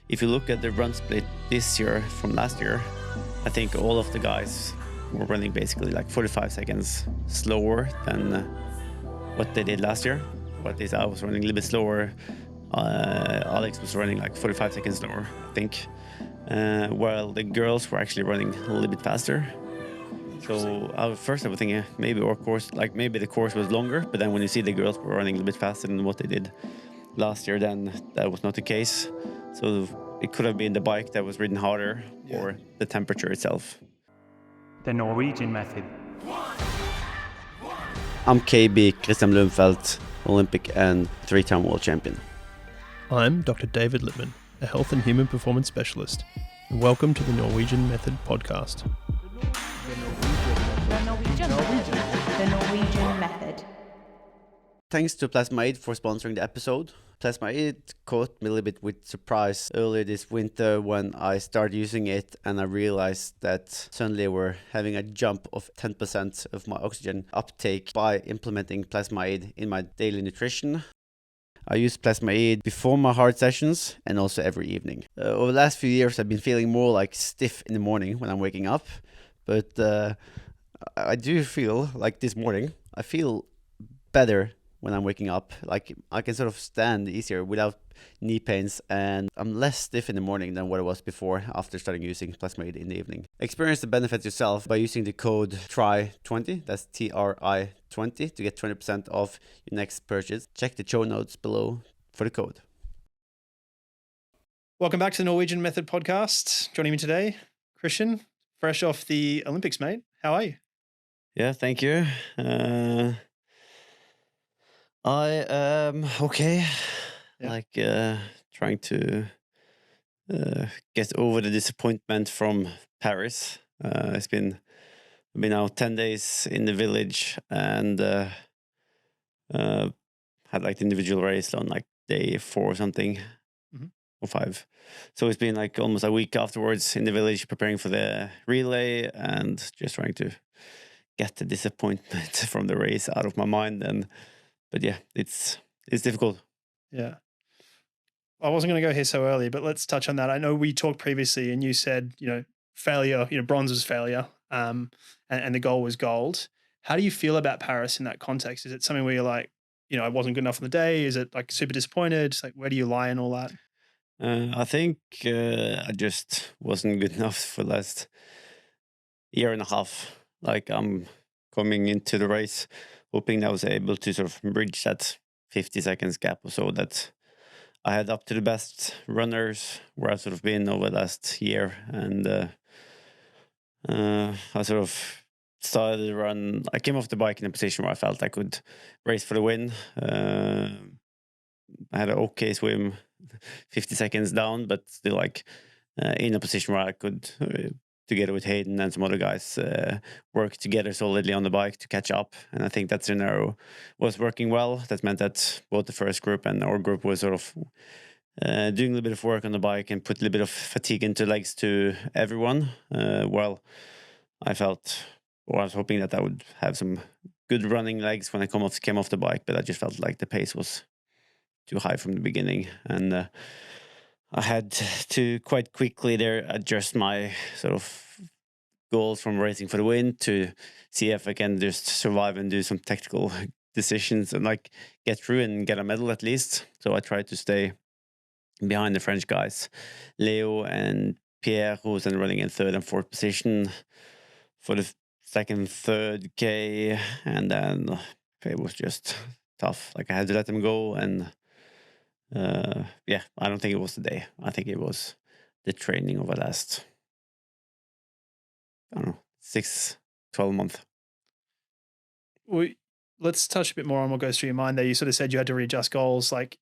if you look at the run split this year from last year, I think all of the guys were running basically like 45 seconds slower than what they did last year. But at least I was running a little bit slower. Alex was running like 45 seconds slower, I think. While the girls were actually running a little bit faster. So first I was thinking maybe the course was longer, but then when you see the girls were running a little bit faster than what they did last year, then that was not the case. So it could have been the bike that was ridden harder or the temperature itself. The Norwegian method. I'm KB, Kristian Blummenfelt, Olympic and 3-time world champion. I'm Dr. David Lippman, a health and human performance specialist, and welcome to the Norwegian Method podcast. The Norwegian Method. Thanks to Plasma-Aid for sponsoring the episode. Plasma-Aid caught me a little bit with surprise earlier this winter when I started using it and I realized that suddenly we're having a jump of 10% of my oxygen uptake by implementing Plasma-Aid in my daily nutrition. I use Plasma-Aid before my hard sessions and also every evening. Over the last few years, I've been feeling more like stiff in the morning when I'm waking up. But I do feel like this morning, I feel better when I'm waking up. Like I can sort of stand easier without knee pains, and I'm less stiff in the morning than what I was before after starting using Plasma-Aid in the evening. Experience the benefits yourself by using the code TRI20, that's TRI20, to get 20% off your next purchase. Check the show notes below for the code. Welcome back to the Norwegian Method podcast. Joining me today, Kristian, fresh off the Olympics, mate. How are you? Yeah, thank you. I am okay. Trying to get over the disappointment from Paris. I've been now 10 days in the village and had like the individual race on like day 4 or something, or 5. So it's been like almost a week afterwards in the village preparing for the relay and just trying to get the disappointment from the race out of my mind. But yeah, it's difficult. Yeah. I wasn't going to go here so early, but let's touch on that. I know we talked previously and you said, failure, bronze was failure, and the goal was gold. How do you feel about Paris in that context? Is it something where you're like, I wasn't good enough on the day? Is it like super disappointed? It's like, where do you lie in all that? I think I just wasn't good enough for the last year and a half. Like I'm coming into the race hoping that I was able to sort of bridge that 50 seconds gap or so that I had up to the best runners where I've sort of been over the last year. And I sort of started to run. I came off the bike in a position where I felt I could race for the win. I had an okay swim, 50 seconds down, but still like in a position where I could, together with Hayden and some other guys, work together solidly on the bike to catch up. And I think that scenario was working well. That meant that both the first group and our group was sort of doing a little bit of work on the bike and put a little bit of fatigue into legs to everyone. Well, I was hoping that I would have some good running legs when I came off the bike, but I just felt like the pace was too high from the beginning. And I had to quite quickly there adjust my sort of goals from racing for the win to see if I can just survive and do some tactical decisions and like get through and get a medal at least. So I tried to stay behind the French guys, Leo and Pierre, who was then running in 3rd and 4th position for the 2nd, 3rd K, and then it was just tough. Like I had to let them go and I don't think it was the day. I think it was the training over the last, 6-12 months. Well, let's touch a bit more on what goes through your mind there. You sort of said you had to readjust goals. Like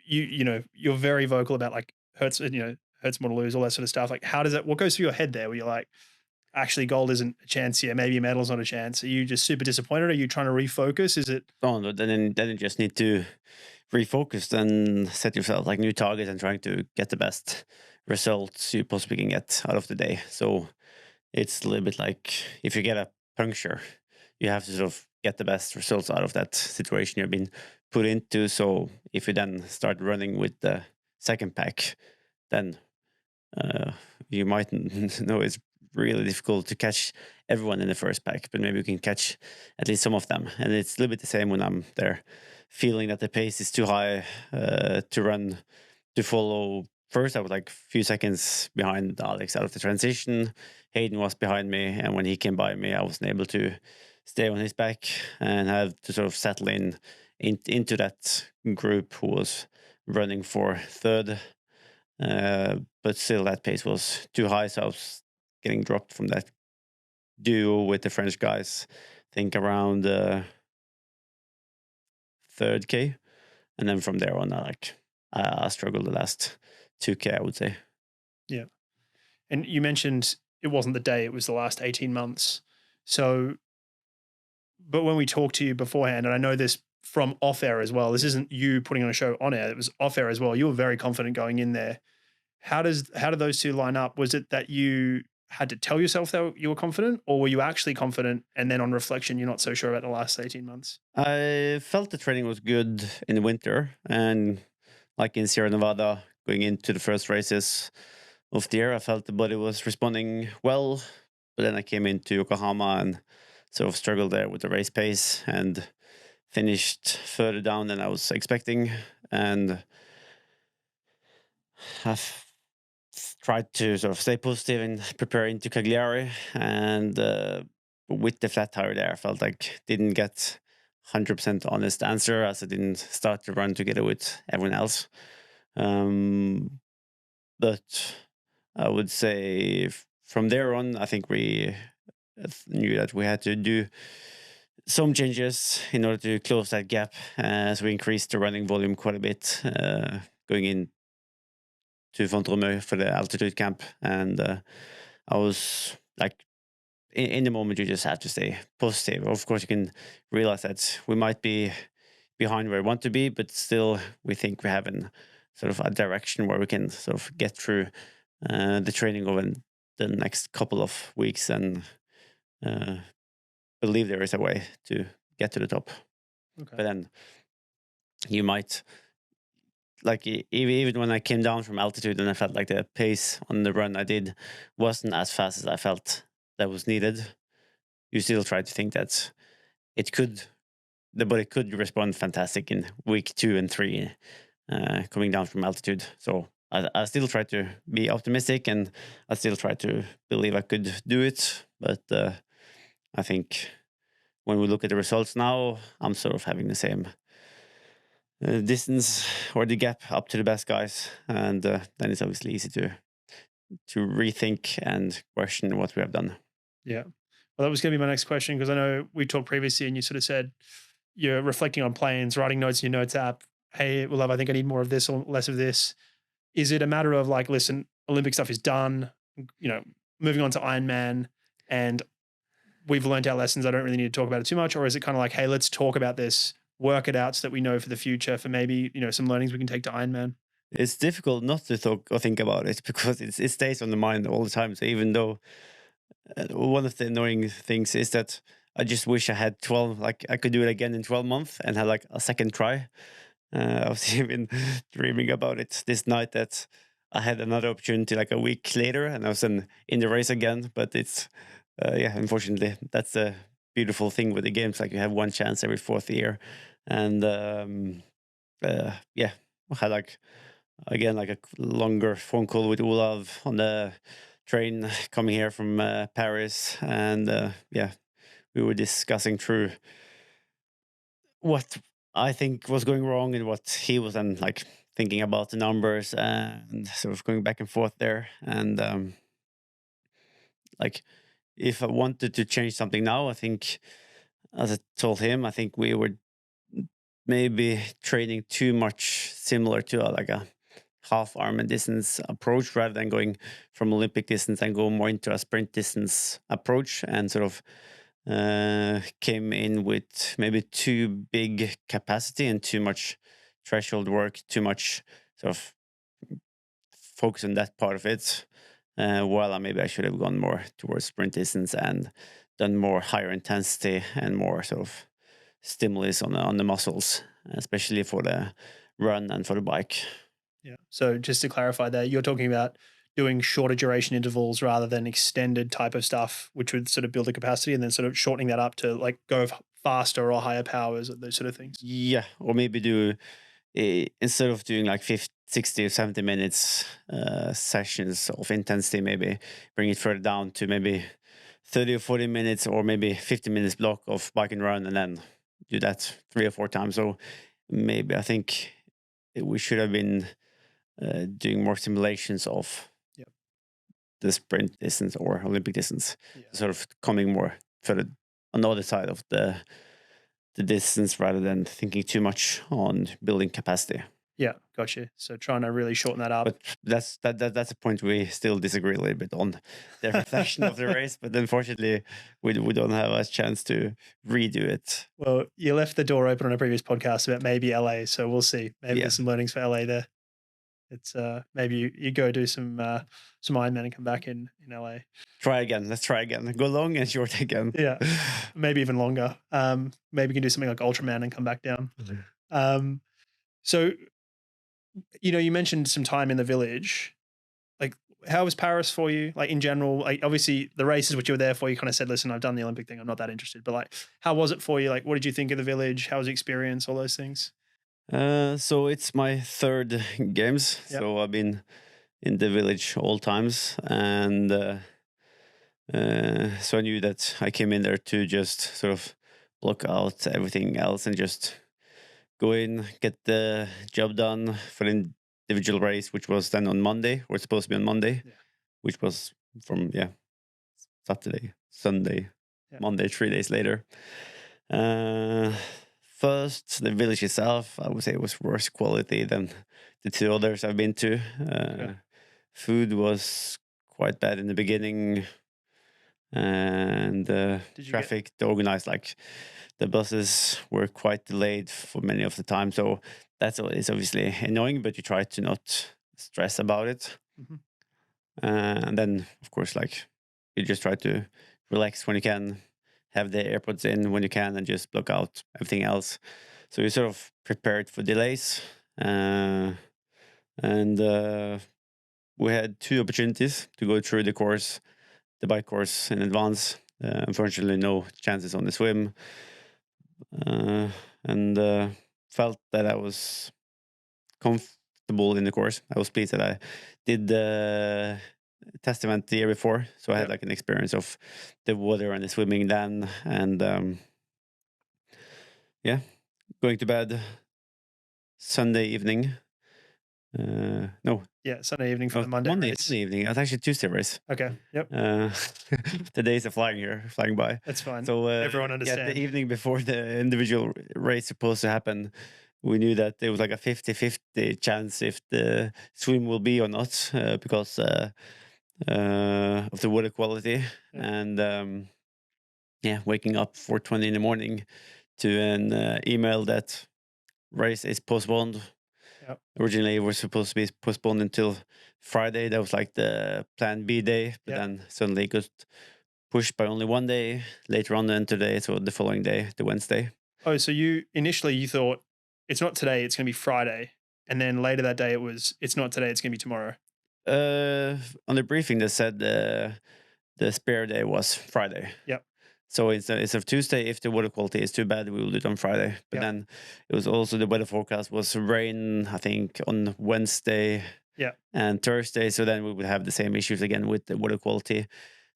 you're very vocal about like hurts more to lose, all that sort of stuff. Like what goes through your head there where you're like, actually gold isn't a chance here. Maybe a medal's not a chance. Are you just super disappointed? Are you trying to refocus? Is it? No, then you just need to refocus and set yourself like new targets and trying to get the best results you possibly can get out of the day. So it's a little bit like if you get a puncture, you have to sort of get the best results out of that situation you've been put into. So if you then start running with the second pack, then you might know it's really difficult to catch everyone in the first pack, but maybe you can catch at least some of them. And it's a little bit the same when I'm there, feeling that the pace is too high to run, to follow. First, I was like a few seconds behind Alex out of the transition. Hayden was behind me, and when he came by me, I wasn't able to stay on his back and had to sort of settle into that group who was running for third. But still, that pace was too high, so I was getting dropped from that duo with the French guys, I think around third K. And then from there on, I struggled the last 2K, I would say. Yeah. And you mentioned it wasn't the day, it was the last 18 months. So, but when we talked to you beforehand, and I know this from off air as well, this isn't you putting on a show on air, it was off air as well. You were very confident going in there. How do those two line up? Was it that you had to tell yourself that you were confident, or were you actually confident and then on reflection, you're not so sure about the last 18 months? I felt the training was good in the winter, and like in Sierra Nevada, going into the first races of the year, I felt the body was responding well. But then I came into Yokohama and sort of struggled there with the race pace and finished further down than I was expecting. And I've tried to sort of stay positive and prepare into Cagliari. And with the flat tire there, I felt like didn't get 100% honest answer, as I didn't start to run together with everyone else. But I would say from there on, I think we knew that we had to do some changes in order to close that gap. So we increased the running volume quite a bit going in to Fontremeux for the altitude camp. And I was like, in the moment, you just have to stay positive. Of course, you can realize that we might be behind where we want to be, but still, we think we have sort of a direction where we can sort of get through the training over the next couple of weeks and believe there is a way to get to the top. Okay. But then you might, like, even when I came down from altitude and I felt like the pace on the run I did wasn't as fast as I felt that was needed, you still try to think that the body could respond fantastic in week 2 and 3 coming down from altitude. So I still try to be optimistic, and I still try to believe I could do it. But I think when we look at the results now, I'm sort of having the same distance or the gap up to the best guys. And then it's obviously easy to rethink and question what we have done. Yeah. Well, that was going to be my next question, because I know we talked previously and you sort of said you're reflecting on plans, writing notes in your notes app. Hey, well, I think I need more of this or less of this. Is it a matter of like, listen, Olympic stuff is done, moving on to Ironman, and we've learned our lessons, I don't really need to talk about it too much? Or is it kind of like, hey, let's talk about this, work it out so that we know for the future, for maybe, some learnings we can take to Ironman? It's difficult not to talk or think about it, because it stays on the mind all the time. So even though one of the annoying things is that I just wish I had 12, like I could do it again in 12 months and have like a second try. I was even dreaming about it this night, that I had another opportunity like a week later and I was in the race again. But it's, unfortunately, that's the beautiful thing with the games. Like you have one chance every 4th year. And I had like a longer phone call with Olav on the train coming here from Paris. And we were discussing through what I think was going wrong and what he was then like thinking about the numbers, and sort of going back and forth there. And like if I wanted to change something now, I think, as I told him, I think we were maybe training too much similar to a half Ironman distance approach, rather than going from Olympic distance and go more into a sprint distance approach, and sort of came in with maybe too big capacity and too much threshold work, too much sort of focus on that part of it, while I should have gone more towards sprint distance and done more higher intensity and more sort of stimulus on the muscles, especially for the run and for the bike. Yeah. So just to clarify there, you're talking about doing shorter duration intervals rather than extended type of stuff, which would sort of build the capacity, and then sort of shortening that up to like go faster or higher powers, those sort of things. Yeah, or maybe do instead of doing like 50, 60 or 70 minutes sessions of intensity, maybe bring it further down to maybe 30 or 40 minutes, or maybe 50 minutes block of bike and run, and then do that 3 or 4 times. So maybe I think we should have been doing more simulations of the sprint distance or Olympic distance, sort of coming more further on the other side of the distance rather than thinking too much on building capacity. Yeah, gotcha. So trying to really shorten that up. But that's a point we still disagree a little bit on the reflection of the race. But unfortunately, we don't have a chance to redo it. Well, you left the door open on a previous podcast about maybe LA, so we'll see. Maybe there's some learnings for LA there. It's maybe you go do some Ironman and come back in LA. Try again. Let's try again. Go long and short again. Yeah, maybe even longer. Maybe we can do something like Ultraman and come back down. So, you mentioned some time in the village. Like, how was Paris for you? Like in general, like obviously the races which you were there for, you kind of said, listen, I've done the Olympic thing. I'm not that interested. But like, how was it for you? Like, what did you think of the village? How was the experience? All those things. So it's my third games. Yep. So I've been in the village all times, and so I knew that I came in there to just sort of block out everything else and just go in, get the job done for the individual race, which was then on Monday, or supposed to be on Monday, which was from Saturday, Sunday, Monday, 3 days later. First, the village itself, I would say it was worse quality than the 2 others I've been to. Food was quite bad in the beginning, and traffic, the organized, like the buses were quite delayed for many of the time. So that's obviously annoying, but you try to not stress about it. And then, of course, like you just try to relax when you can, have the AirPods in when you can, and just block out everything else. So you're sort of prepared for delays. And we had 2 opportunities to go through the course, the bike course, in advance. Unfortunately, no chances on the swim. And felt that I was comfortable in the course. I was pleased that I did the test event the year before, so I had like an experience of the water and the swimming then, and going to bed Sunday evening. Sunday evening for the Monday evening. It was actually Tuesday race. Okay. Yep. The days are flying by. That's fine. So everyone understands. The evening before the individual race supposed to happen, we knew that there was like a 50-50 chance if the swim will be or not, because of the water quality. And waking up 4:20 in the morning to an email that race is postponed. Originally, it was supposed to be postponed until Friday. That was like the plan B day, but then suddenly it got pushed by only 1 day later on than today. So the following day, the Wednesday. Oh, so you thought it's not today, it's going to be Friday. And then later that day it's not today, it's going to be tomorrow. On the briefing, they said the spare day was Friday. Yep. So instead of Tuesday, if the water quality is too bad, we will do it on Friday. But then it was also the weather forecast was rain, I think, on Wednesday and Thursday. So then we would have the same issues again with the water quality.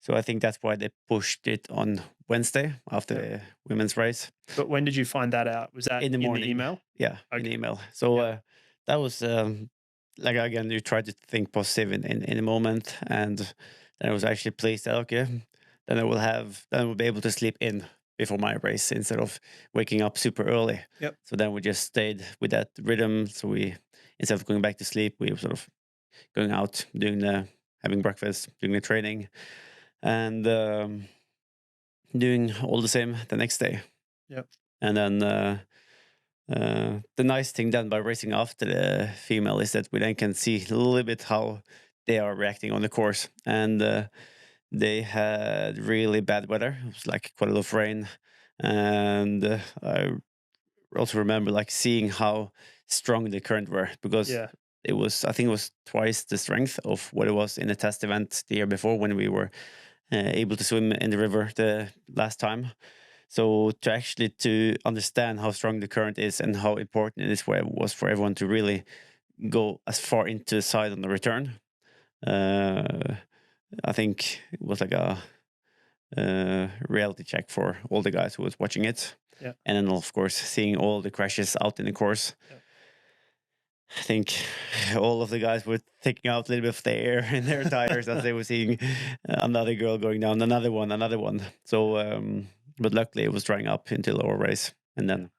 So I think that's why they pushed it on Wednesday after the women's race. But when did you find that out? Was that in the morning? The email? Yeah, in the email. So that was like, again, you try to think positive in the moment, and then I was actually pleased that then I will be able to sleep in before my race instead of waking up super early. Yep. So then we just stayed with that rhythm. So we, instead of going back to sleep, we were sort of going out, having breakfast, doing the training, and doing all the same the next day. Yep. And then the nice thing done by racing after the female is that we then can see a little bit how they are reacting on the course. And they had really bad weather. It was like quite a lot of rain. And I also remember like seeing how strong the current were, because I think it was twice the strength of what it was in the test event the year before when we were able to swim in the river the last time. So to understand how strong the current is and how important it is was for everyone to really go as far into the side on the return. I think it was like a reality check for all the guys who was watching it. Yeah. And then, of course, seeing all the crashes out in the course. Yeah. I think all of the guys were taking out a little bit of the air in their tires as they were seeing another girl going down, another one. So, but luckily it was drying up until our race. And then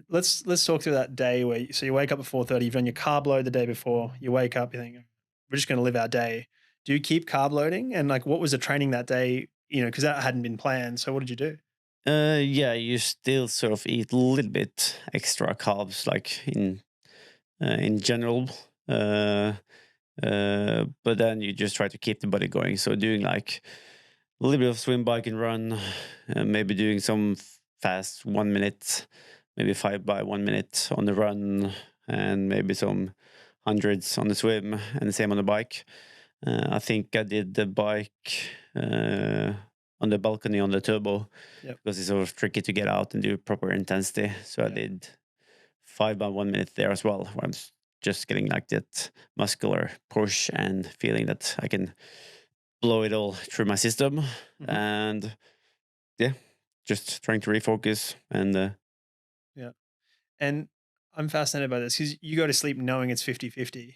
let's talk through that day where you wake up at 4:30, you've done your carb load the day before, you wake up, you think, we're just going to live our day. Do you keep carb loading? And like, what was the training that day? Because that hadn't been planned. So what did you do? Yeah, you still sort of eat a little bit extra carbs, like in general. But then you just try to keep the body going. So doing like a little bit of swim, bike, and run, maybe doing some fast 1 minute, maybe 5 by 1 minute on the run, and maybe some hundreds on the swim, and the same on the bike. I think I did the bike on the balcony on the turbo, because it's sort of tricky to get out and do proper intensity. So I did 5 by 1 minute there as well, where I'm just getting like that muscular push and feeling that I can blow it all through my system. Mm-hmm. And just trying to refocus and and I'm fascinated by this because you go to sleep knowing it's 50-50.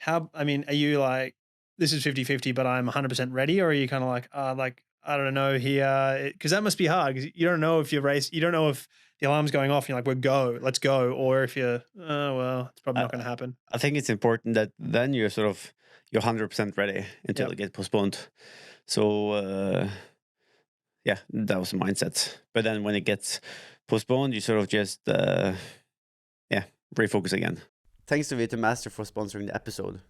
Are you like, this is 50-50, but I'm 100% ready? Or are you kind of like, I don't know here? Because that must be hard, because you don't know if you don't know if the alarm's going off and you're like, let's go. Or if you're, it's probably not going to happen. I think it's important that then you're 100% ready until it gets postponed. So, that was the mindset. But then when it gets postponed, you sort of just, refocus again. Thanks to VTMaster for sponsoring the episode.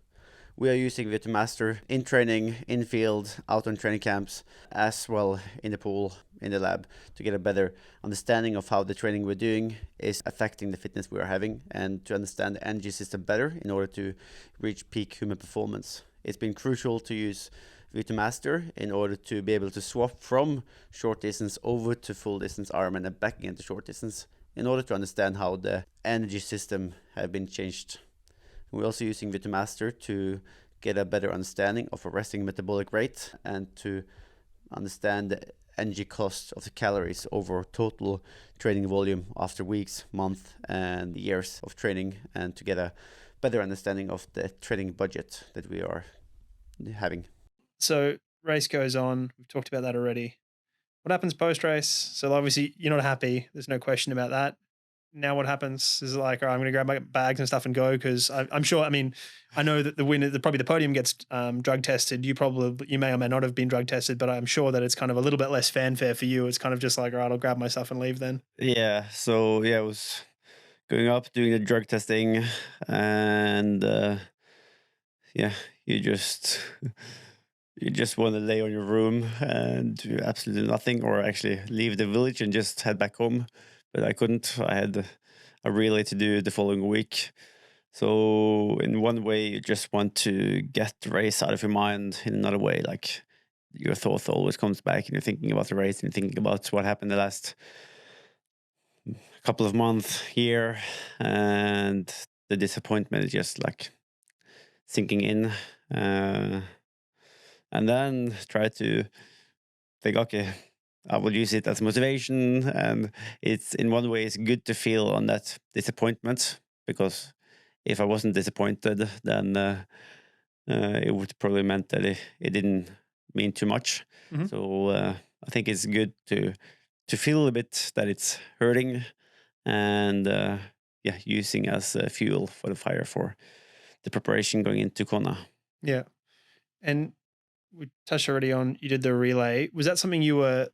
We are using VTMaster in training, in field, out on training camps, as well in the pool, in the lab, to get a better understanding of how the training we're doing is affecting the fitness we are having, and to understand the energy system better in order to reach peak human performance. It's been crucial to use VTMaster in order to be able to swap from short distance over to full distance Ironman and back again to short distance, in order to understand how the energy system have been changed. We're also using VTMaster to get a better understanding of a resting metabolic rate, and to understand the energy cost of the calories over total training volume after weeks, months, and years of training, and to get a better understanding of the training budget that we are having. So race goes on. We've talked about that already. What happens post-race? So obviously you're not happy. There's no question about that. Now what happens is like, all right, I'm going to grab my bags and stuff and go, because I'm sure, I know that the winner, probably the podium gets drug tested. You may or may not have been drug tested, but I'm sure that it's kind of a little bit less fanfare for you. It's kind of just like, all right, I'll grab my stuff and leave then. Yeah. So it was going up, doing the drug testing, and you just want to lay on your room and do absolutely nothing, or actually leave the village and just head back home. But I couldn't. I had a relay to do the following week. So in one way, you just want to get the race out of your mind. In another way, like, your thought always comes back and you're thinking about the race and you're thinking about what happened the last couple of months, year, and the disappointment is just like sinking in. And then try to think, okay, I will use it as motivation, and it's in one way it's good to feel on that disappointment, because if I wasn't disappointed, then it would probably meant that it didn't mean too much. Mm-hmm. So I think it's good to feel a bit that it's hurting, and using as fuel for the fire for the preparation going into Kona. Yeah, and we touched already on, you did the relay. Was that something you were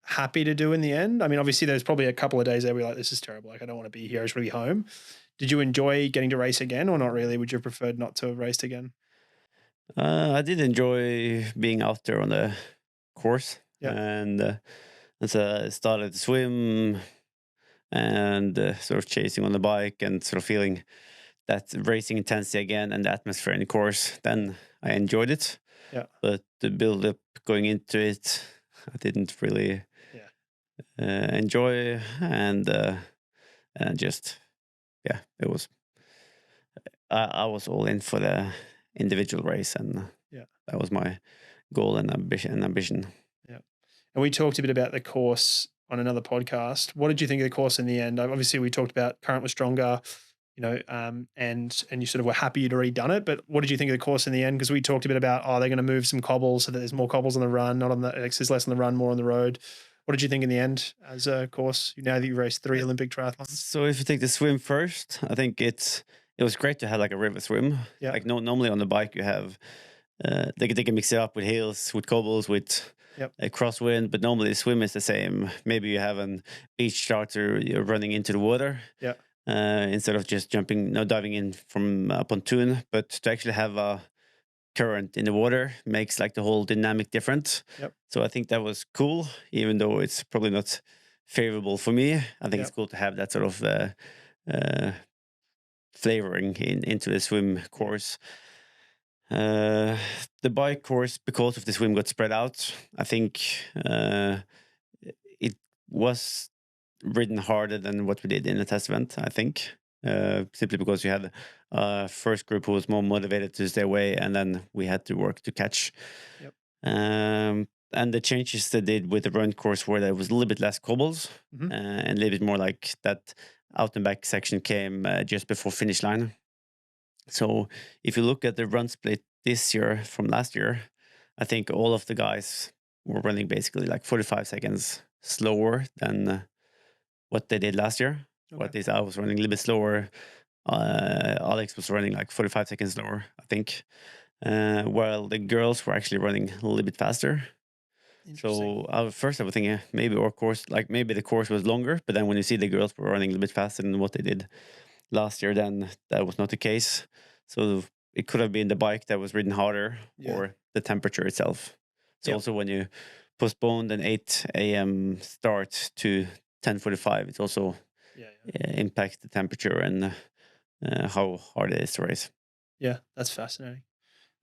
happy to do in the end? Obviously there's probably a couple of days there where you're like, this is terrible, like I don't want to be here, I just want to be home. Did you enjoy getting to race again, or not really? Would you have preferred not to have raced again? I did enjoy being out there on the course. Yep. And so I started to swim and sort of chasing on the bike and sort of feeling that racing intensity again and the atmosphere in the course, then I enjoyed it. Yeah. But the build up going into it, I didn't really enjoy, and just it was. I was all in for the individual race, and that was my goal and ambition. Yeah. And we talked a bit about the course on another podcast. What did you think of the course in the end? Obviously, we talked about current was stronger, and you sort of were happy you'd already done it. But what did you think of the course in the end? Because we talked a bit about, they're going to move some cobbles so that there's more cobbles on the run, not on the, there's less on the run, more on the road. What did you think in the end as a course? Now that you raced 3 Olympic triathlons. So if you take the swim first, I think it was great to have like a river swim. Yeah. Like normally on the bike you have they can mix it up with hills, with cobbles, with a crosswind, but normally the swim is the same. Maybe you have a beach starter, you're running into the water. Yeah. Instead of just diving in from a pontoon, but to actually have a current in the water makes like the whole dynamic different. Yep. So I think that was cool, even though it's probably not favorable for me. I think it's cool to have that sort of flavoring into the swim course. The bike course, because of the swim got spread out, I think it was ridden harder than what we did in the test event, I think. Simply because you had a first group who was more motivated to stay away, and then we had to work to catch. Yep. And the changes they did with the run course where there was a little bit less cobbles, and a little bit more like that out and back section came just before finish line. So if you look at the run split this year from last year, I think all of the guys were running basically like 45 seconds slower than what they did last year. Okay. I was running a little bit slower. Alex was running like 45 seconds slower, I think. While the girls were actually running a little bit faster. So first I was thinking maybe the course was longer, but then when you see the girls were running a little bit faster than what they did last year, then that was not the case. So it could have been the bike that was ridden harder, or the temperature itself. So also when you postponed an 8 a.m. start to 10:45, it also impacts the temperature and how hard it is to race. Yeah, that's fascinating.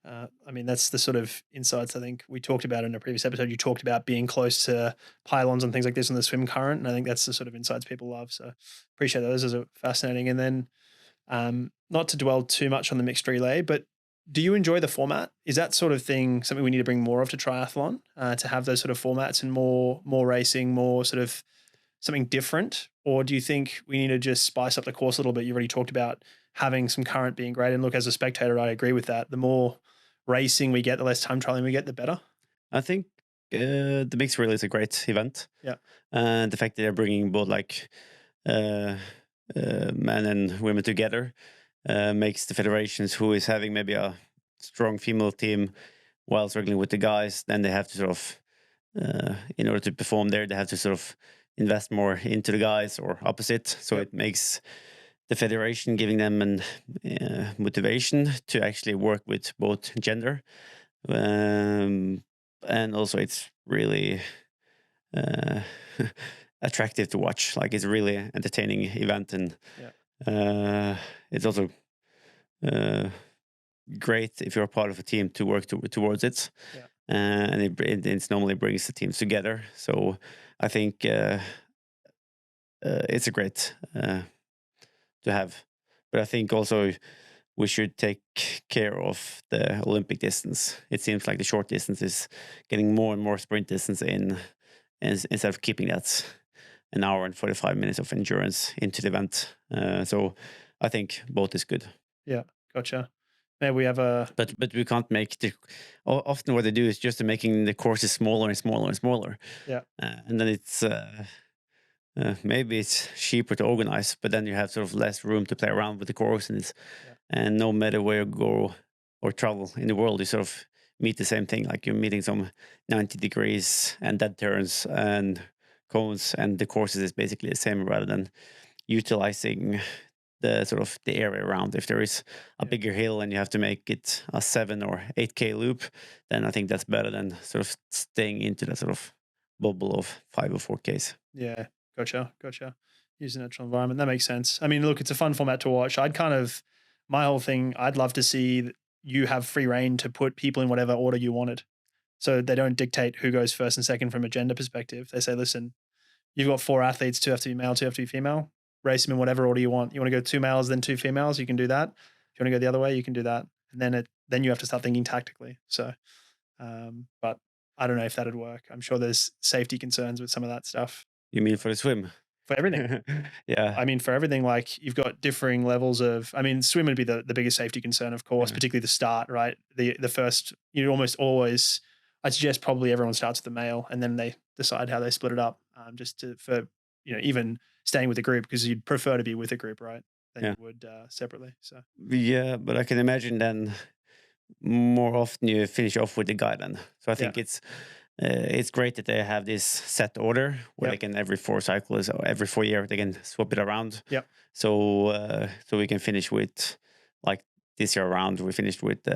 I mean, that's the sort of insights I think we talked about in a previous episode. You talked about being close to pylons and things like this in the swim current, and I think that's the sort of insights people love. So appreciate those as fascinating. And then not to dwell too much on the mixed relay, but do you enjoy the format? Is that sort of thing something we need to bring more of to triathlon, to have those sort of formats and more racing, more sort of something different? Or do you think we need to just spice up the course a little bit? You already talked about having some current being great. And look, as a spectator, I agree with that. The more racing we get, the less time trialing we get, the better. I think the mixed relay is a great event. Yeah. And the fact that they're bringing both like men and women together makes the federations who is having maybe a strong female team while struggling with the guys, then they have to sort of, in order to perform there, they have to sort of invest more into the guys, or opposite. So it makes the federation giving them an motivation to actually work with both gender. And also it's really attractive to watch. Like, it's a really entertaining event, and it's also great if you're a part of a team to work towards it. And it normally brings the teams together. So I think it's a great to have. But I think also we should take care of the Olympic distance. It seems like the short distance is getting more and more sprint distance in, and instead of keeping that an hour and 45 minutes of endurance into the event. So I think both is good. Yeah, gotcha. Maybe we have a... But we can't make often what they do is just making the courses smaller and smaller and smaller. Yeah. And then it's... maybe it's cheaper to organize, but then you have sort of less room to play around with the course, and and no matter where you go or travel in the world, you sort of meet the same thing. Like, you're meeting some 90 degrees and dead turns and cones, and the courses is basically the same, rather than utilizing the sort of the area around. If there is a bigger hill and you have to make it a 7 or 8K loop, then I think that's better than sort of staying into that sort of bubble of 5 or 4Ks. Yeah. Gotcha. Use the natural environment. That makes sense. I mean, look, it's a fun format to watch. I'd kind of my whole thing, I'd love to see you have free reign to put people in whatever order you wanted. So they don't dictate who goes first and second from a gender perspective. They say, listen, you've got 4 athletes, 2 have to be male, 2 have to be female. Race them in whatever order you want. You want to go 2 males, then 2 females, you can do that. If you want to go the other way, you can do that. And then you have to start thinking tactically. So, but I don't know if that'd work. I'm sure there's safety concerns with some of that stuff. You mean for the swim? For everything. Yeah. I mean, for everything, like you've got differing levels of, I mean, swim would be the biggest safety concern, of course, particularly the start, right? The first, you almost always, I suggest probably everyone starts with the male and then they decide how they split it up, for even staying with the group, because you'd prefer to be with a group, right? Than you would separately. So yeah, but I can imagine then more often you finish off with the guy then. So I think it's great that they have this set order where they can every 4 cycles or every 4 years they can swap it around. Yep. So we can finish with, like this year around we finished with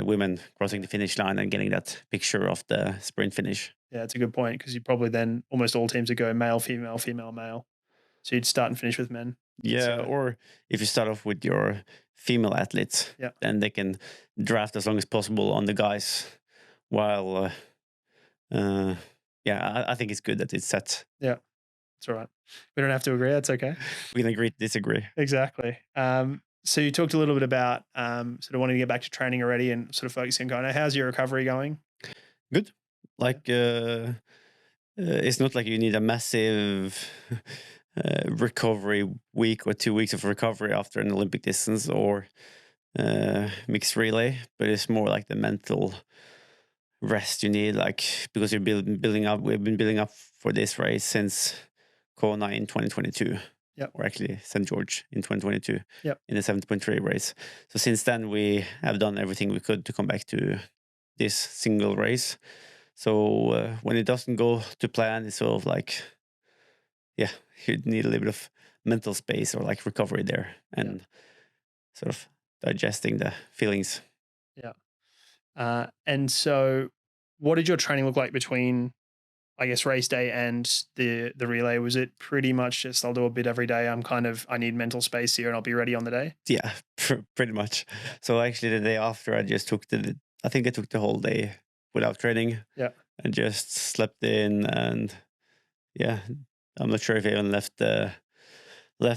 women crossing the finish line and getting that picture of the sprint finish. Yeah, it's a good point, because you probably then almost all teams would go male, female, female, male. So you'd start and finish with men. Yeah, or if you start off with your female athletes, then they can draft as long as possible on the guys. While, I think it's good that it's set. Yeah, that's all right. We don't have to agree. That's okay. We can agree to disagree. Exactly. So you talked a little bit about sort of wanting to get back to training already and sort of focusing on how's your recovery going? Good. Like, it's not like you need a massive recovery week or 2 weeks of recovery after an Olympic distance or mixed relay, but it's more like the mental rest you need, like, because you're building up. We've been building up for this race since Kona in 2022. Or actually St. George in 2022 in the 7.3 race. So since then we have done everything we could to come back to this single race. So when it doesn't go to plan, it's sort of like, you need a little bit of mental space or like recovery there and sort of digesting the feelings. Yeah. And so what did your training look like between, I guess, race day and the relay? Was it pretty much just, I'll do a bit every day, I need mental space here and I'll be ready on the day? Yeah, pretty much. So actually the day after I just took I think I took the whole day without training. Yeah. And just slept in, and I'm not sure if I even left the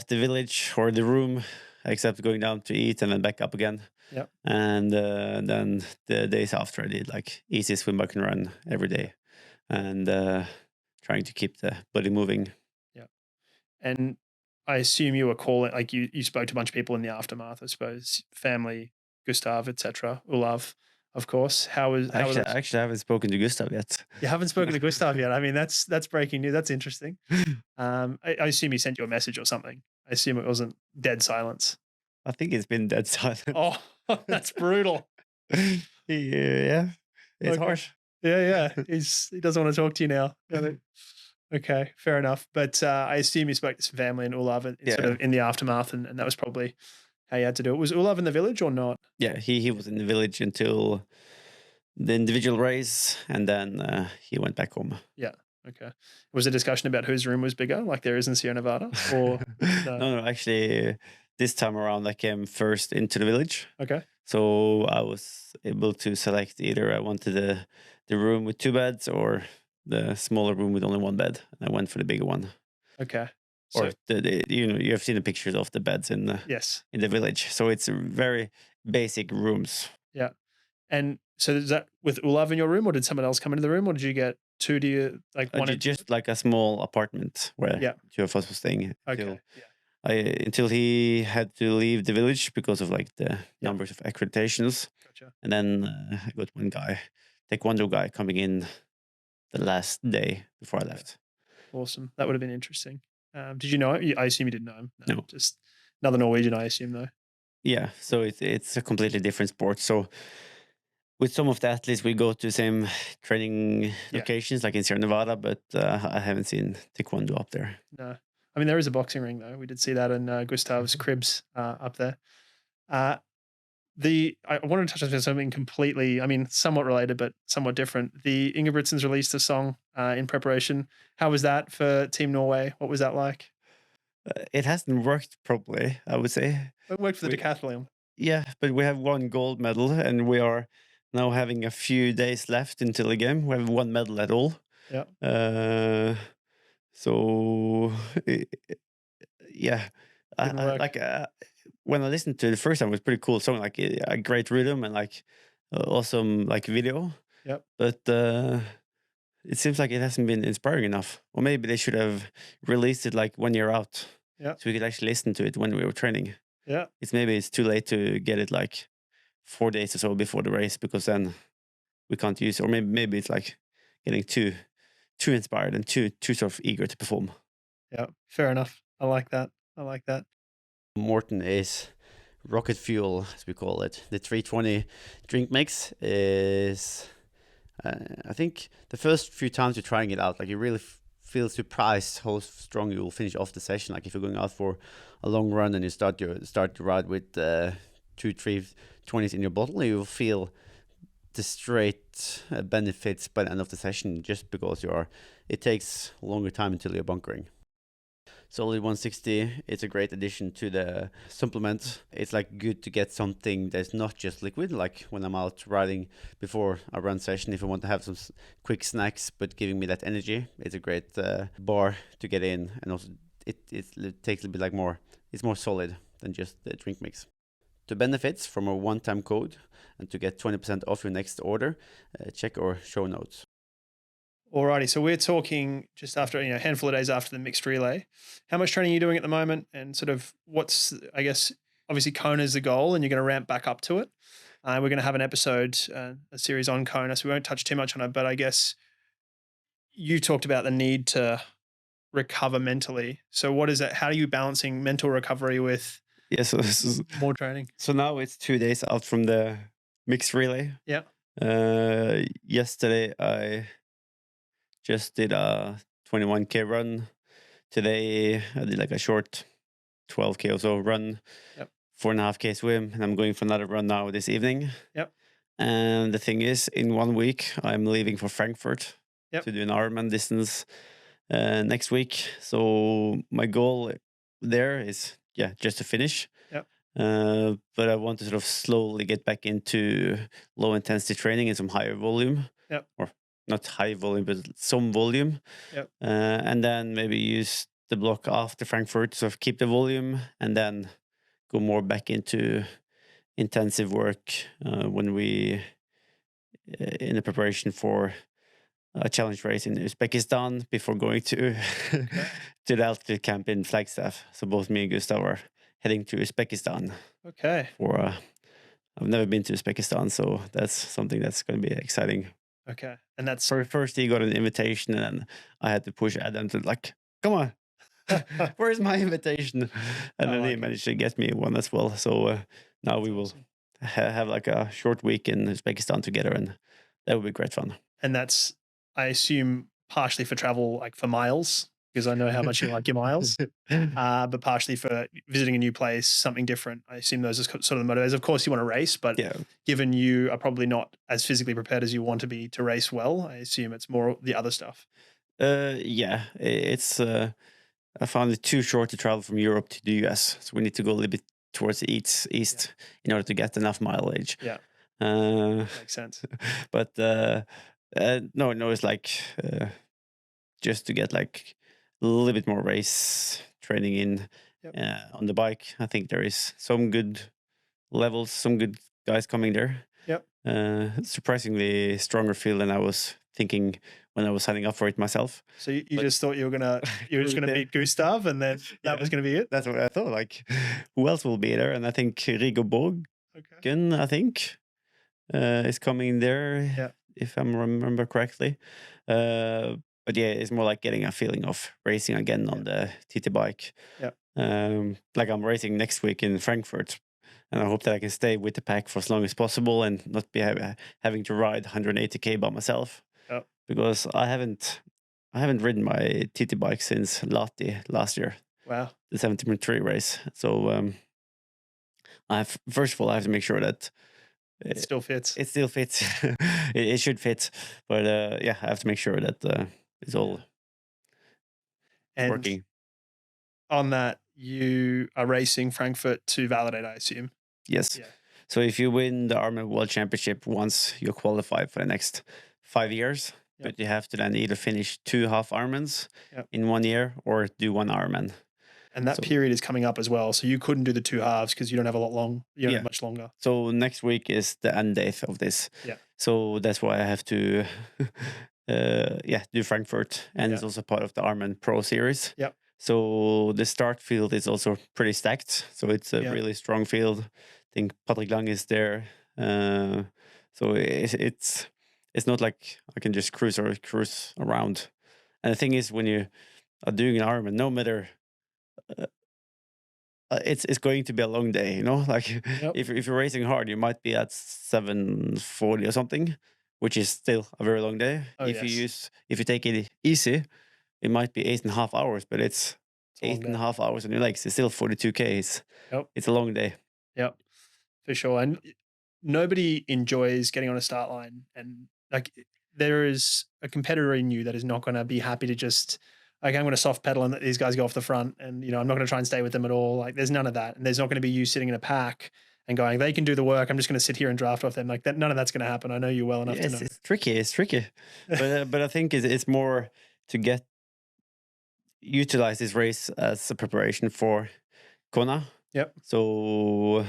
village or the room, except going down to eat and then back up again. Yeah. And then the days after I did like easy swim, back and run every day, and trying to keep the body moving. Yeah. And I assume you were calling, like you spoke to a bunch of people in the aftermath, I suppose, family, Gustav, etc. Olav, of course. Actually, I haven't spoken to Gustav yet. You haven't spoken to Gustav yet? I mean, that's breaking news. That's interesting. I assume he sent you a message or something. I assume it wasn't dead silence. I think it's been dead silence. Oh, that's brutal. Yeah. It's harsh. Yeah. He doesn't want to talk to you now. Okay, fair enough. But I assume you spoke to some family in Olav sort of in the aftermath, and that was probably how you had to do it. Was Olav in the village or not? Yeah, he was in the village until the individual race, and then he went back home. Yeah, okay. Was a discussion about whose room was bigger, like there is in Sierra Nevada? Or No, actually, this time around I came first into the village. Okay. So I was able to select either I wanted the room with 2 beds or the smaller room with only 1 bed. And I went for the bigger one. Okay. So, or you have seen the pictures of the beds in the village. So it's very basic rooms. Yeah. And so is that with Olav in your room, or did someone else come into the room, or did you get 2? Do you like one? Just like a small apartment where 2 of us were staying. Okay. Until he had to leave the village because of like the numbers of accreditations. Gotcha. And then I got one taekwondo guy coming in the last day before I left. Awesome. That would have been interesting. Did you know him? I assume you didn't know him. No. Just another Norwegian, I assume, though. Yeah. So it's a completely different sport. So with some of the athletes, we go to the same training locations, like in Sierra Nevada, but I haven't seen taekwondo up there. No. I mean, there is a boxing ring, though. We did see that in Gustav's cribs up there. I wanted to touch on something completely, I mean, somewhat related, but somewhat different. The Ingebrigtsens released a song in preparation. How was that for Team Norway? What was that like? It hasn't worked properly, I would say. It worked for the We- decathlon. Yeah, but we have one gold medal, and we are now having a few days left until the game. We have one medal at all. Yeah. So yeah, Didn't work. like when I listened to it the first time, it was pretty cool song, like a great rhythm and like awesome like video. Yep. But it seems like it hasn't been inspiring enough, or maybe they should have released it like 1 year out, Yeah. so we could actually listen to it when we were training. Yeah. Maybe it's too late to get it like 4 days or so before the race, because then we can't use, or maybe it's like getting too inspired and too sort of eager to perform. Yeah. Fair enough. I like that. Morten is rocket fuel, as we call it. The 320 drink mix is, I think the first few times you're trying it out, like you really feel surprised how strong you will finish off the session. Like if you're going out for a long run and you start your ride with 2-3-20s in your bottle, you will feel the straight benefits by the end of the session, just because it takes a longer time until you're bunkering. Solid 160, it's a great addition to the supplement. It's like good to get something that's not just liquid, like when I'm out riding before a run session, if I want to have some quick snacks but giving me that energy, it's a great bar to get in. And also it takes a bit like more, it's more solid than just the drink mix. The benefits from a one-time code and to get 20% off your next order, check our show notes. Alrighty, so we're talking just after, a handful of days after the mixed relay. How much training are you doing at the moment, and sort of what's, I guess, obviously Kona is the goal, and you're going to ramp back up to it. We're going to have an episode, a series on Kona, so we won't touch too much on it. But I guess you talked about the need to recover mentally. So what is that? How are you balancing mental recovery with so this is more training? So now it's 2 days out from the mixed relay. Yeah. Yesterday I just did a 21K run. Today I did like a short 12K or so run. Yep. 4.5K swim, and I'm going for another run now this evening. Yep. And the thing is, in 1 week I'm leaving for Frankfurt to do an Ironman distance next week. So my goal there is just to finish. Yep. But I want to sort of slowly get back into low intensity training and some higher volume. Yep. Or not high volume, but some volume. Yep. And then maybe use the block after Frankfurt to sort of keep the volume, and then go more back into intensive work when we in the preparation for a challenge race in Uzbekistan before going to to the altitude camp in Flagstaff. So both me and Gustav are heading to Uzbekistan. Okay. I've never been to Uzbekistan, so that's something that's going to be exciting. Okay. And that's First he got an invitation, and then I had to push Adam to like, come on, where's my invitation? And then he managed to get me one as well. So now we will have like a short week in Uzbekistan together, and that would be great fun. And that's, I assume, partially for travel, like for miles, because I know how much you like your miles, but partially for visiting a new place, something different. I assume those are sort of the motivators. Of course, you want to race, but given you are probably not as physically prepared as you want to be to race well, I assume it's more the other stuff. It's I found it too short to travel from Europe to the US, so we need to go a little bit towards the east in order to get enough mileage. Yeah, makes sense. But no, it's like just to get like a little bit more race training in on the bike. I think there is some good levels, some good guys coming there. Yep. Surprisingly stronger field than I was thinking when I was signing up for it myself. So you just thought you were gonna beat Gustav, and then that was gonna be it. That's what I thought. Like, who else will be there? And I think Rigo Borgen, I think, is coming there, if I remember correctly. But it's more like getting a feeling of racing again on the TT bike. Yeah. Like I'm racing next week in Frankfurt, and I hope that I can stay with the pack for as long as possible and not be having to ride 180K by myself. Yep. Because I haven't ridden my TT bike since Lahti last year. Wow. The 70.3 race. So first of all, I have to make sure that it still fits. It still fits. it should fit. But I have to make sure that it's all working. on that, you are racing Frankfurt to validate, I assume. Yes. Yeah. So if you win the Ironman World Championship once, you qualify for the next 5 years. Yep. But you have to then either finish 2 half Ironmans Yep. in 1 year or do 1 Ironman. And that period is coming up as well. So you couldn't do the 2 halves because you don't have have much longer. So next week is the end date of this. Yeah. So that's why I have to do Frankfurt. And it's also part of the Ironman Pro Series. Yep. So the start field is also pretty stacked. So it's a really strong field. I think Patrick Lang is there. So it's not like I can just cruise around. And the thing is, when you are doing an Ironman, no matter it's going to be a long day, you know. Like if you're racing hard, you might be at 7:40 or something, which is still a very long day. If you take it easy, it might be 8.5 hours, but it's 8.5 hours on your legs. It's still 42 k's. It's a long day. Yep, for sure. And nobody enjoys getting on a start line, and like there is a competitor in you that is not going to be happy to just, like, I'm going to soft pedal and let these guys go off the front, and I'm not going to try and stay with them at all. Like, there's none of that, and there's not going to be you sitting in a pack and going, they can do the work, I'm just going to sit here and draft off them. Like that, none of that's going to happen. I know you well enough to know. It's tricky. But I think it's more to utilize this race as a preparation for Kona. Yep. So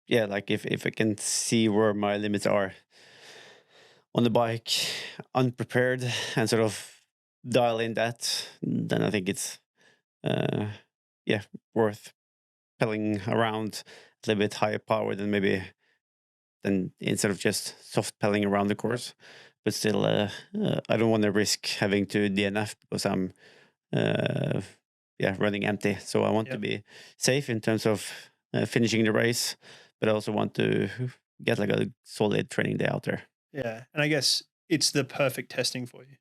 like if I can see where my limits are on the bike, unprepared, and sort of dial in that, then I think it's worth pedaling around a little bit higher power than instead of just soft pedaling around the course. But still, I don't want to risk having to DNF because I'm running empty. So I want to be safe in terms of finishing the race, but I also want to get like a solid training day out there. Yeah, and I guess it's the perfect testing for you.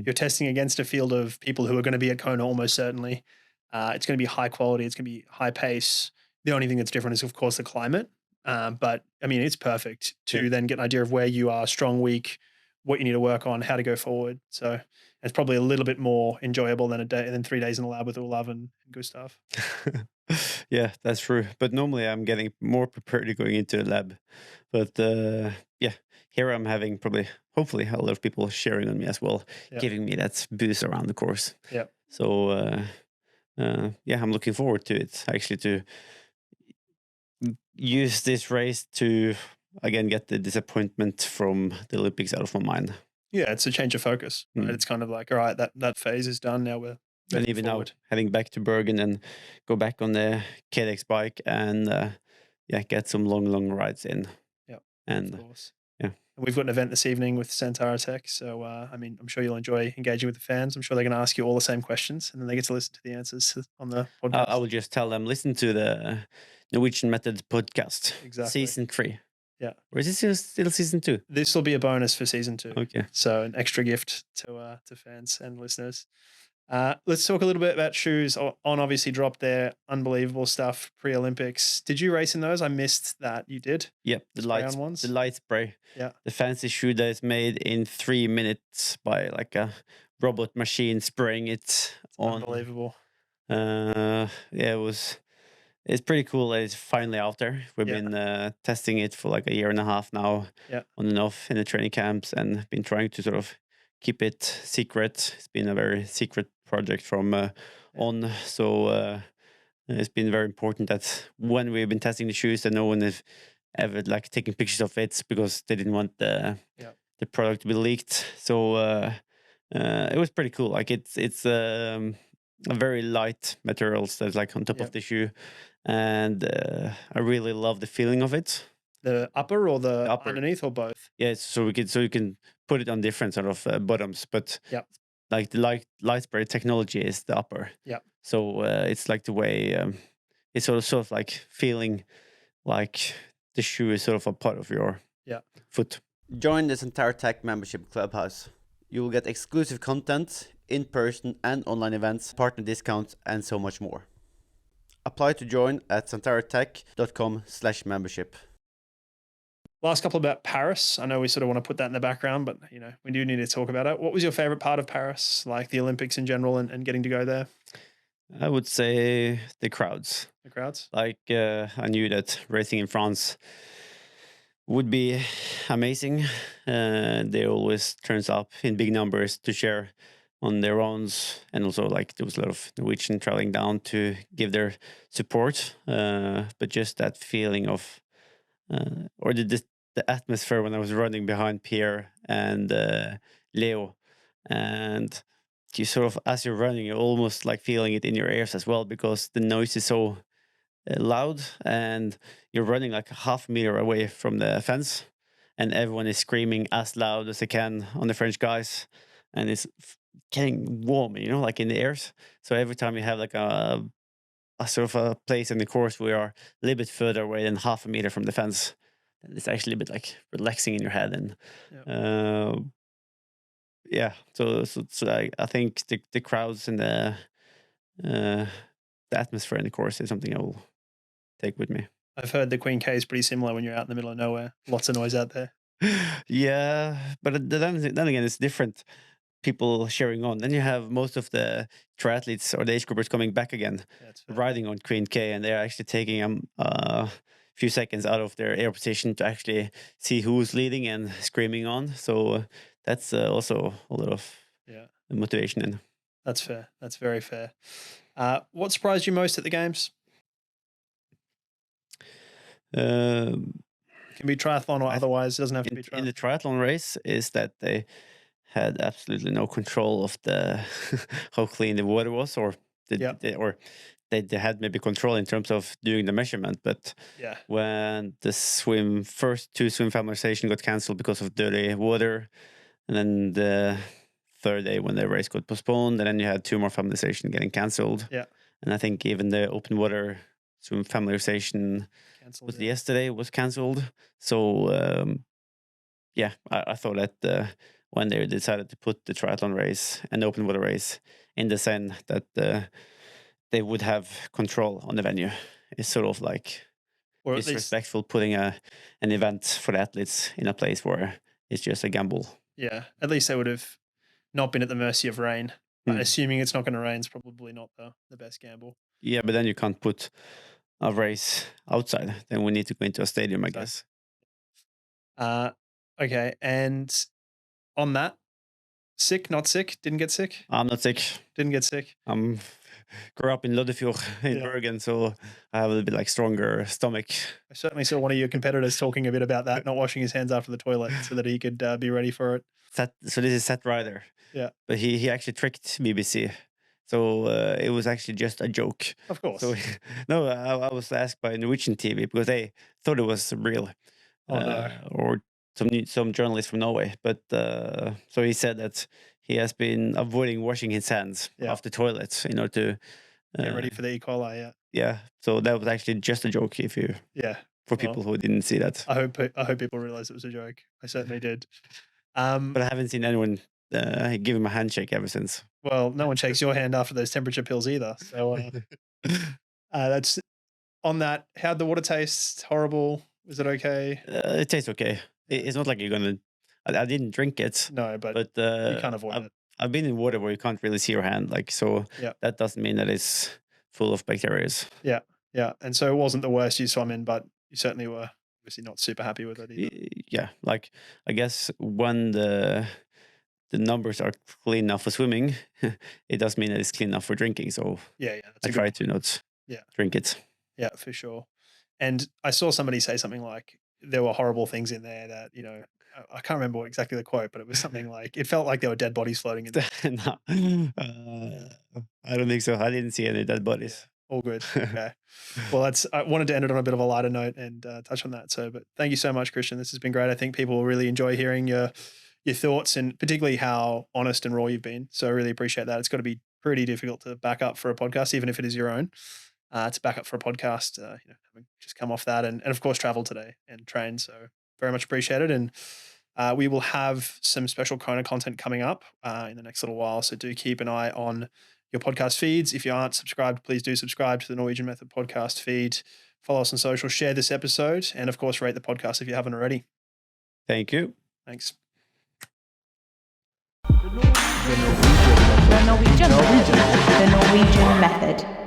You're testing against a field of people who are going to be at Kona almost certainly. It's going to be high quality. It's going to be high pace. The only thing that's different is, of course, the climate. But I mean, it's perfect to then get an idea of where you are, strong, weak, what you need to work on, how to go forward. So it's probably a little bit more enjoyable than 3 days in the lab with Olav and Gustav. Yeah, that's true. But normally I'm getting more prepared going into the lab. But here I'm having hopefully a lot of people sharing on me as well, giving me that boost around the course. Yeah. So I'm looking forward to it, actually, to use this race to again get the disappointment from the Olympics out of my mind. Yeah, it's a change of focus. Right? It's kind of like, all right, that phase is done. Now we're and even forward. Now heading back to Bergen and go back on the KDX bike and get some long rides in. Yeah, and of course. We've got an event this evening with Santara Tech, so I'm sure you'll enjoy engaging with the fans. I'm sure they're going to ask you all the same questions, and then they get to listen to the answers on the podcast. I will just tell them, listen to the Norwegian Method podcast, season 3. Yeah, or is this still season 2? This will be a bonus for season 2. Okay, so an extra gift to fans and listeners. Let's talk a little bit about shoes. On obviously dropped their unbelievable stuff pre-Olympics. Did you race in those? I missed that. You did? Yep, the light spray. Yeah, the fancy shoe that is made in 3 minutes by like a robot machine spraying it on. Unbelievable. It's pretty cool that it's finally out there. We've been testing it for like a year and a half now, on and off in the training camps, and been trying to sort of keep it secret. It's been a very secret project from on. So it's been very important that when we've been testing the shoes, that no one has ever like taking pictures of it because they didn't want the product to be leaked. So it was pretty cool. Like it's a very light materials that's like on top of the shoe, and I really love the feeling of it. The upper or the upper. Underneath or both? Yeah, so you can put it on different sort of bottoms, but like the light spray technology is the upper. Yeah. So it's like the way it's sort of like feeling like the shoe is sort of a part of your foot. Join the Santara Tech membership clubhouse. You will get exclusive content, in-person and online events, partner discounts, and so much more. Apply to join at santaratech.com/membership. Last couple about Paris. I know we sort of want to put that in the background, but we do need to talk about it. What was your favorite part of Paris, like the Olympics in general and getting to go there? I would say the crowds. The crowds? Like I knew that racing in France would be amazing. They always turns up in big numbers to share on their owns, and also like there was a lot of Norwegian traveling down to give their support. But just that feeling of or the atmosphere when I was running behind Pierre and Leo, and you sort of as you're running, you're almost like feeling it in your ears as well because the noise is so loud, and you're running like a half meter away from the fence, and everyone is screaming as loud as they can on the French guys, and it's getting warm, like in the ears. So every time you have like a sort of a place in the course where you are a little bit further away than half a meter from the fence, then it's actually a bit like relaxing in your head, and yeah. So I think the crowds and the atmosphere in the course is something I will take with me. I've heard the Queen K is pretty similar when you're out in the middle of nowhere. Lots of noise out there. Yeah, but then again, it's different. People cheering on. Then you have most of the triathletes or the age groupers coming back again, riding on Queen K, and they're actually taking a few seconds out of their air position to actually see who's leading and screaming on. So that's also a lot of motivation in. That's fair. That's very fair. What surprised you most at the games? Can be triathlon or otherwise. It doesn't have to be triathlon. In the triathlon race is that they had absolutely no control of the how clean the water was, or they had maybe control in terms of doing the measurement. But when the first two swim familiarization got cancelled because of dirty water, and then the third day when the race got postponed, and then you had two more familiarization getting cancelled. Yeah, and I think even the open water swim familiarization yesterday was cancelled. So I thought that when they decided to put the triathlon race and the open water race in the Seine, that they would have control on the venue. It's sort of like disrespectful putting an event for the athletes in a place where it's just a gamble. Yeah, at least they would have not been at the mercy of rain. But assuming it's not going to rain is probably not the best gamble. Yeah, but then you can't put a race outside. Then we need to go into a stadium, I guess. Okay, and on that, sick, not sick, didn't get sick? I'm not sick. Didn't get sick? Grew up in Loddefjord in Bergen, so I have a little bit like stronger stomach. I certainly saw one of your competitors talking a bit about that, not washing his hands after the toilet so that he could be ready for it. So this is Seth Ryder. Yeah. But he actually tricked BBC. So it was actually just a joke. Of course. So I was asked by Norwegian TV because they thought it was real. Or some journalists from Norway. But so he said that he has been avoiding washing his hands after toilets in order to get ready for the E. coli. Yeah. So that was actually just a joke. For people who didn't see that. I hope people realize it was a joke. I certainly did. But I haven't seen anyone give him a handshake ever since. Well, no one shakes your hand after those temperature pills either. So that's on that. How'd the water taste? Horrible? Was it okay? It tastes okay. It's not like you're gonna. I didn't drink it. No, but you can't avoid it. I've been in water where you can't really see your hand, that doesn't mean that it's full of bacteria. Yeah, and so it wasn't the worst you swam in, but you certainly were obviously not super happy with it either. Yeah, like I guess when the numbers are clean enough for swimming, it does mean that it's clean enough for drinking. So I try to not drink it. Yeah, for sure. And I saw somebody say something like there were horrible things in there that, I can't remember exactly the quote, but it was something like, it felt like there were dead bodies floating in there. No, I don't think so. I didn't see any dead bodies. All good. Okay. Well, I wanted to end it on a bit of a lighter note and touch on that. So, but thank you so much, Kristian. This has been great. I think people will really enjoy hearing your thoughts and particularly how honest and raw you've been. So I really appreciate that. It's got to be pretty difficult to back up for a podcast, even if it is your own, to back up for a podcast, having just come off that and of course travel today and train. So very much appreciated. And we will have some special Kona content coming up in the next little while. So do keep an eye on your podcast feeds. If you aren't subscribed, please do subscribe to the Norwegian Method podcast feed. Follow us on social, share this episode, and of course, rate the podcast if you haven't already. Thank you. Thanks. The Norwegian Method. The Norwegian Method.